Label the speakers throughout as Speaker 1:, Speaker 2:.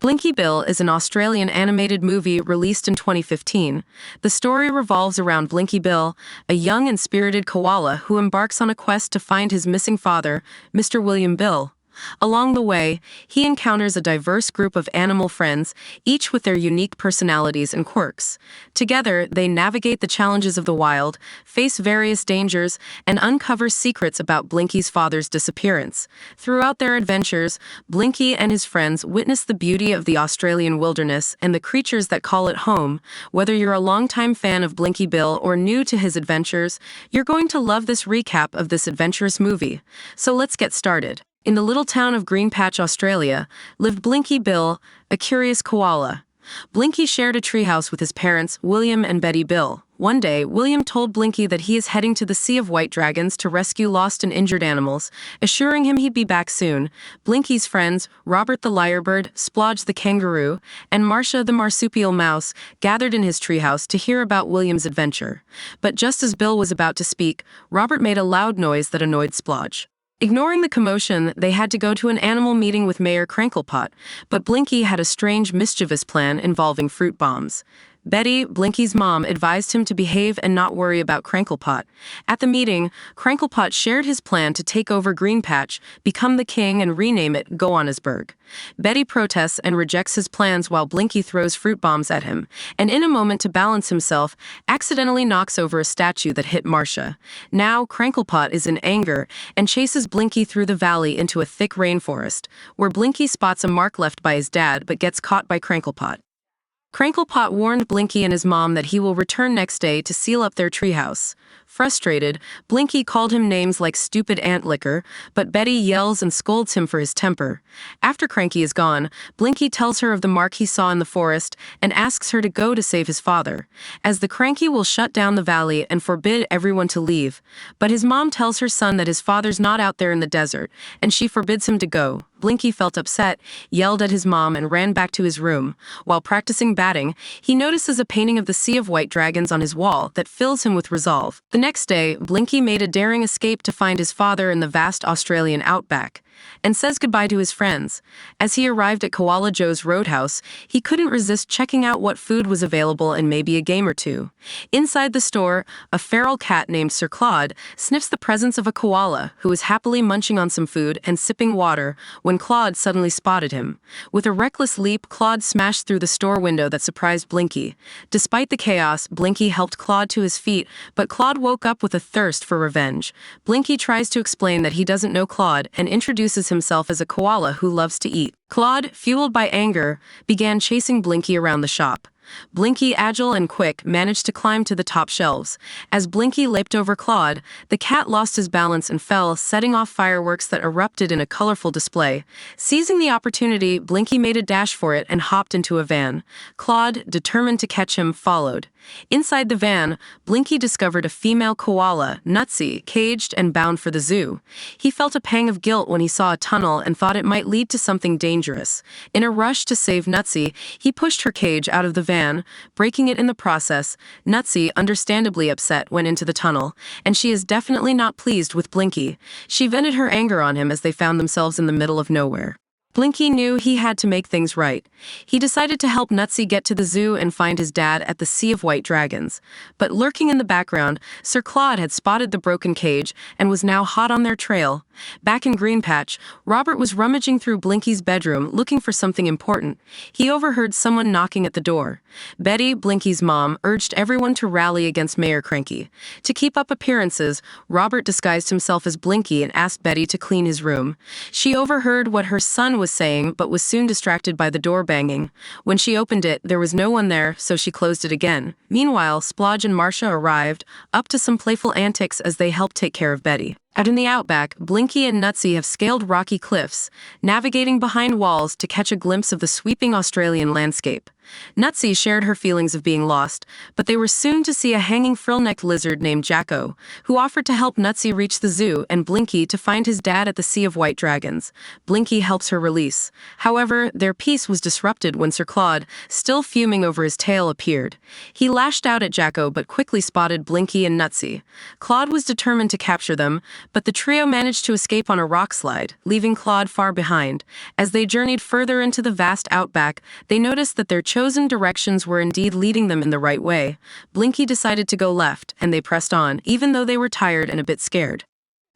Speaker 1: Blinky Bill is an Australian animated movie released in 2015. The story revolves around Blinky Bill, a young and spirited koala who embarks on a quest to find his missing father, Mr. William Bill. Along the way, he encounters a diverse group of animal friends, each with their unique personalities and quirks. Together, they navigate the challenges of the wild, face various dangers, and uncover secrets about Blinky's father's disappearance. Throughout their adventures, Blinky and his friends witness the beauty of the Australian wilderness and the creatures that call it home. Whether you're a longtime fan of Blinky Bill or new to his adventures, you're going to love this recap of this adventurous movie. So let's get started. In the little town of Green Patch, Australia, lived Blinky Bill, a curious koala. Blinky shared a treehouse with his parents, William and Betty Bill. One day, William told Blinky that he is heading to the Sea of White Dragons to rescue lost and injured animals, assuring him he'd be back soon. Blinky's friends, Robert the lyrebird, Splodge the kangaroo, and Marcia the marsupial mouse, gathered in his treehouse to hear about William's adventure. But just as Bill was about to speak, Robert made a loud noise that annoyed Splodge. Ignoring the commotion, they had to go to an animal meeting with Mayor Cranklepot, but Blinky had a strange, mischievous plan involving fruit bombs. Betty, Blinky's mom, advised him to behave and not worry about Cranklepot. At the meeting, Cranklepot shared his plan to take over Green Patch, become the king, and rename it Goannesburg. Betty protests and rejects his plans while Blinky throws fruit bombs at him, and in a moment to balance himself, accidentally knocks over a statue that hit Marcia. Now, Cranklepot is in anger and chases Blinky through the valley into a thick rainforest, where Blinky spots a mark left by his dad but gets caught by Cranklepot. Cranklepot warned Blinky and his mom that he will return next day to seal up their treehouse. Frustrated, Blinky called him names like stupid antlicker, but Betty yells and scolds him for his temper. After Cranky is gone, Blinky tells her of the mark he saw in the forest and asks her to go to save his father, as the Cranky will shut down the valley and forbid everyone to leave. But his mom tells her son that his father's not out there in the desert, and she forbids him to go. Blinky felt upset, yelled at his mom, and ran back to his room. While practicing batting, he notices a painting of the Sea of White Dragons on his wall that fills him with resolve. The next day, Blinky made a daring escape to find his father in the vast Australian outback, and says goodbye to his friends. As he arrived at Koala Joe's roadhouse, he couldn't resist checking out what food was available and maybe a game or two. Inside the store, a feral cat named Sir Claude sniffs the presence of a koala who is happily munching on some food and sipping water when Claude suddenly spotted him. With a reckless leap, Claude smashed through the store window that surprised Blinky. Despite the chaos, Blinky helped Claude to his feet, but Claude woke up with a thirst for revenge. Blinky tries to explain that he doesn't know Claude and introduces himself as a koala who loves to eat. Claude, fueled by anger, began chasing Blinky around the shop. Blinky, agile and quick, managed to climb to the top shelves. As Blinky leaped over Claude, the cat lost his balance and fell, setting off fireworks that erupted in a colorful display. Seizing the opportunity, Blinky made a dash for it and hopped into a van. Claude, determined to catch him, followed. Inside the van, Blinky discovered a female koala, Nutsy, caged and bound for the zoo. He felt a pang of guilt when he saw a tunnel and thought it might lead to something dangerous. In a rush to save Nutsy, he pushed her cage out of the van, breaking it in the process. Nutsy, understandably upset, went into the tunnel, and she is definitely not pleased with Blinky. She vented her anger on him as they found themselves in the middle of nowhere. Blinky knew he had to make things right. He decided to help Nutsy get to the zoo and find his dad at the Sea of White Dragons. But lurking in the background, Sir Claude had spotted the broken cage and was now hot on their trail. Back in Green Patch, Robert was rummaging through Blinky's bedroom looking for something important. He overheard someone knocking at the door. Betty, Blinky's mom, urged everyone to rally against Mayor Cranky. To keep up appearances, Robert disguised himself as Blinky and asked Betty to clean his room. She overheard what her son was saying, but was soon distracted by the door banging. When she opened it, there was no one there, so she closed it again. Meanwhile, Splodge and Marcia arrived, up to some playful antics as they helped take care of Betty. Out in the outback, Blinky and Nutsy have scaled rocky cliffs, navigating behind walls to catch a glimpse of the sweeping Australian landscape. Nutsy shared her feelings of being lost, but they were soon to see a hanging frill-necked lizard named Jacko, who offered to help Nutsy reach the zoo and Blinky to find his dad at the Sea of White Dragons. Blinky helps her release. However, their peace was disrupted when Sir Claude, still fuming over his tail, appeared. He lashed out at Jacko but quickly spotted Blinky and Nutsy. Claude was determined to capture them, but the trio managed to escape on a rock slide, leaving Claude far behind. As they journeyed further into the vast outback, they noticed that their chosen directions were indeed leading them in the right way. Blinky decided to go left, and they pressed on, even though they were tired and a bit scared.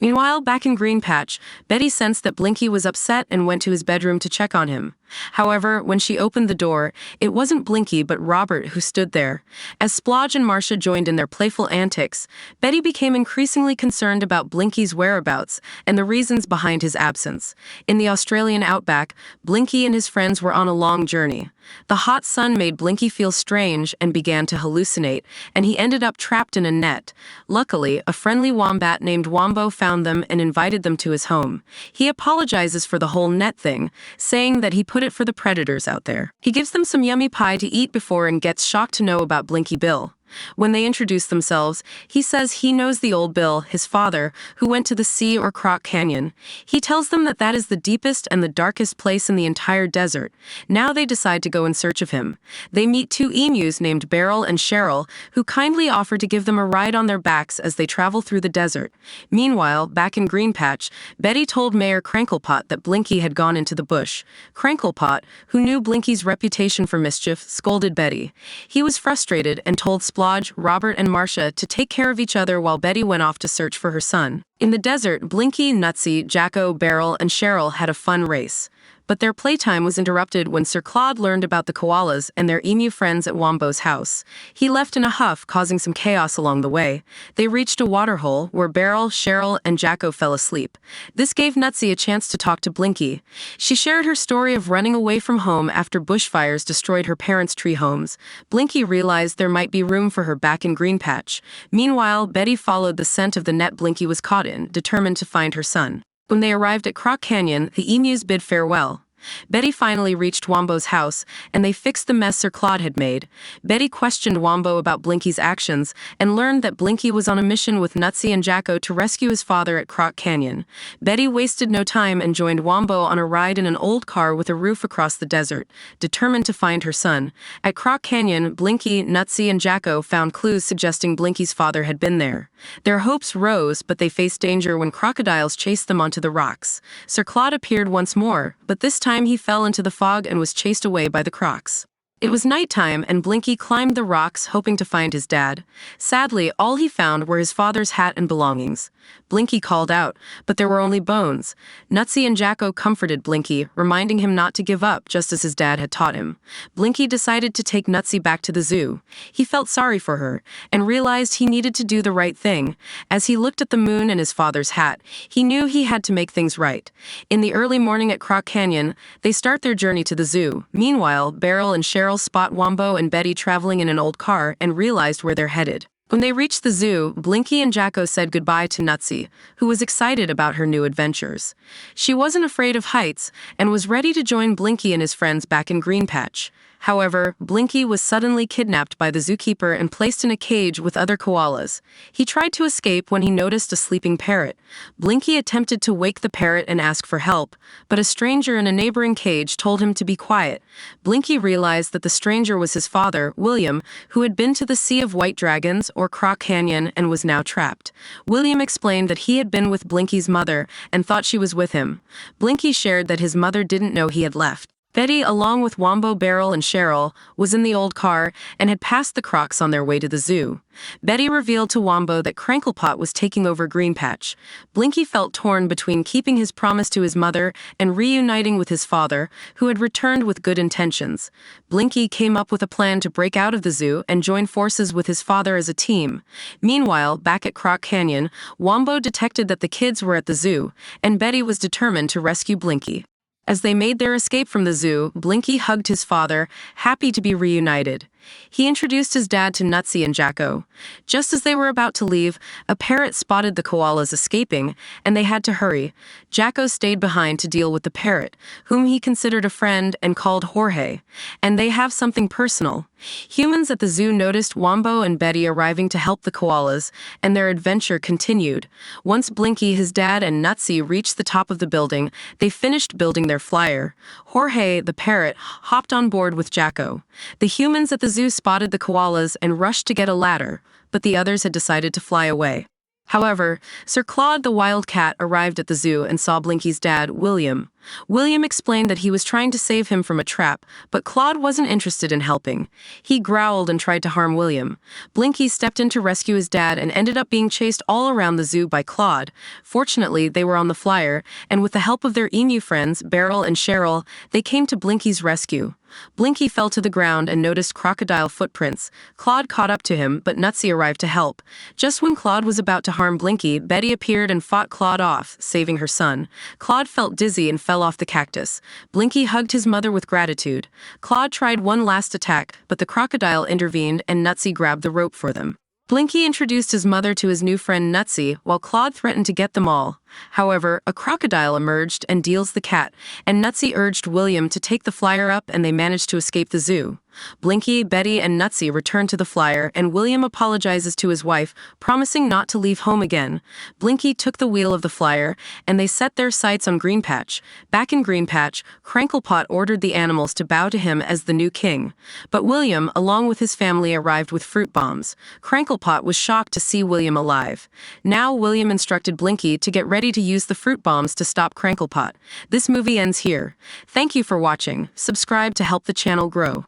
Speaker 1: Meanwhile, back in Green Patch, Betty sensed that Blinky was upset and went to his bedroom to check on him. However, when she opened the door, it wasn't Blinky but Robert who stood there. As Splodge and Marcia joined in their playful antics, Betty became increasingly concerned about Blinky's whereabouts and the reasons behind his absence. In the Australian outback, Blinky and his friends were on a long journey. The hot sun made Blinky feel strange and began to hallucinate, and he ended up trapped in a net. Luckily, a friendly wombat named Wombo found them and invited them to his home. He apologizes for the whole net thing, saying that he put it for the predators out there. He gives them some yummy pie to eat before and gets shocked to know about Blinky Bill. When they introduce themselves, he says he knows the old Bill, his father, who went to the sea or Croc Canyon. He tells them that that is the deepest and the darkest place in the entire desert. Now they decide to go in search of him. They meet two emus named Beryl and Cheryl, who kindly offer to give them a ride on their backs as they travel through the desert. Meanwhile, back in Green Patch, Betty told Mayor Cranklepot that Blinky had gone into the bush. Cranklepot, who knew Blinky's reputation for mischief, scolded Betty. He was frustrated and told Splodge, Robert, and Marcia to take care of each other while Betty went off to search for her son. In the desert, Blinky, Nutsy, Jacko, Beryl, and Cheryl had a fun race. But their playtime was interrupted when Sir Claude learned about the koalas and their emu friends at Wombo's house. He left in a huff, causing some chaos along the way. They reached a waterhole where Beryl, Cheryl, and Jacko fell asleep. This gave Nutsy a chance to talk to Blinky. She shared her story of running away from home after bushfires destroyed her parents' tree homes. Blinky realized there might be room for her back in Green Patch. Meanwhile, Betty followed the scent of the net Blinky was caught in, determined to find her son. When they arrived at Croc Canyon, the emus bid farewell. Betty finally reached Wombo's house, and they fixed the mess Sir Claude had made. Betty questioned Wombo about Blinky's actions, and learned that Blinky was on a mission with Nutsy and Jacko to rescue his father at Croc Canyon. Betty wasted no time and joined Wombo on a ride in an old car with a roof across the desert, determined to find her son. At Croc Canyon, Blinky, Nutsy, and Jacko found clues suggesting Blinky's father had been there. Their hopes rose, but they faced danger when crocodiles chased them onto the rocks. Sir Claude appeared once more, but this time he fell into the fog and was chased away by the crocs. It was nighttime, and Blinky climbed the rocks hoping to find his dad. Sadly, all he found were his father's hat and belongings. Blinky called out, but there were only bones. Nutsy and Jacko comforted Blinky, reminding him not to give up, just as his dad had taught him. Blinky decided to take Nutsy back to the zoo. He felt sorry for her, and realized he needed to do the right thing. As he looked at the moon and his father's hat, he knew he had to make things right. In the early morning at Croc Canyon, they start their journey to the zoo. Meanwhile, Beryl and Cheryl spot Wombo and Betty traveling in an old car and realized where they're headed. When they reached the zoo, Blinky and Jacko said goodbye to Nutsy, who was excited about her new adventures. She wasn't afraid of heights and was ready to join Blinky and his friends back in Green Patch. However, Blinky was suddenly kidnapped by the zookeeper and placed in a cage with other koalas. He tried to escape when he noticed a sleeping parrot. Blinky attempted to wake the parrot and ask for help, but a stranger in a neighboring cage told him to be quiet. Blinky realized that the stranger was his father, William, who had been to the Sea of White Dragons, or Croc Canyon, and was now trapped. William explained that he had been with Blinky's mother and thought she was with him. Blinky shared that his mother didn't know he had left. Betty, along with Wombo, Beryl, and Cheryl, was in the old car and had passed the crocs on their way to the zoo. Betty revealed to Wombo that Cranklepot was taking over Green Patch. Blinky felt torn between keeping his promise to his mother and reuniting with his father, who had returned with good intentions. Blinky came up with a plan to break out of the zoo and join forces with his father as a team. Meanwhile, back at Croc Canyon, Wombo detected that the kids were at the zoo, and Betty was determined to rescue Blinky. As they made their escape from the zoo, Blinky hugged his father, happy to be reunited. He introduced his dad to Nutsy and Jacko. Just as they were about to leave, a parrot spotted the koalas escaping, and they had to hurry. Jacko stayed behind to deal with the parrot, whom he considered a friend and called Jorge. And they have something personal. Humans at the zoo noticed Wombo and Betty arriving to help the koalas, and their adventure continued. Once Blinky, his dad, and Nutsy reached the top of the building, they finished building their flyer. Jorge, the parrot, hopped on board with Jacko. The humans at the zoo spotted the koalas and rushed to get a ladder, but the others had decided to fly away. However, Sir Claude the wild cat arrived at the zoo and saw Blinky's dad, William. William explained that he was trying to save him from a trap, but Claude wasn't interested in helping. He growled and tried to harm William. Blinky stepped in to rescue his dad and ended up being chased all around the zoo by Claude. Fortunately, they were on the flyer, and with the help of their emu friends, Beryl and Cheryl, they came to Blinky's rescue. Blinky fell to the ground and noticed crocodile footprints. Claude caught up to him, but Nutsy arrived to help. Just when Claude was about to harm Blinky, Betty appeared and fought Claude off, saving her son. Claude felt dizzy and fell off the cactus. Blinky hugged his mother with gratitude. Claude tried one last attack, but the crocodile intervened and Nutsy grabbed the rope for them. Blinky introduced his mother to his new friend Nutsy, while Claude threatened to get them all. However, a crocodile emerged and deals the cat, and Nutsy urged William to take the flyer up, and they managed to escape the zoo. Blinky, Betty, and Nutsy return to the flyer, and William apologizes to his wife, promising not to leave home again. Blinky took the wheel of the flyer, and they set their sights on Green Patch. Back in Green Patch, Cranklepot ordered the animals to bow to him as the new king. But William, along with his family, arrived with fruit bombs. Cranklepot was shocked to see William alive. Now William instructed Blinky to get ready to use the fruit bombs to stop Cranklepot. This movie ends here. Thank you for watching. Subscribe to help the channel grow.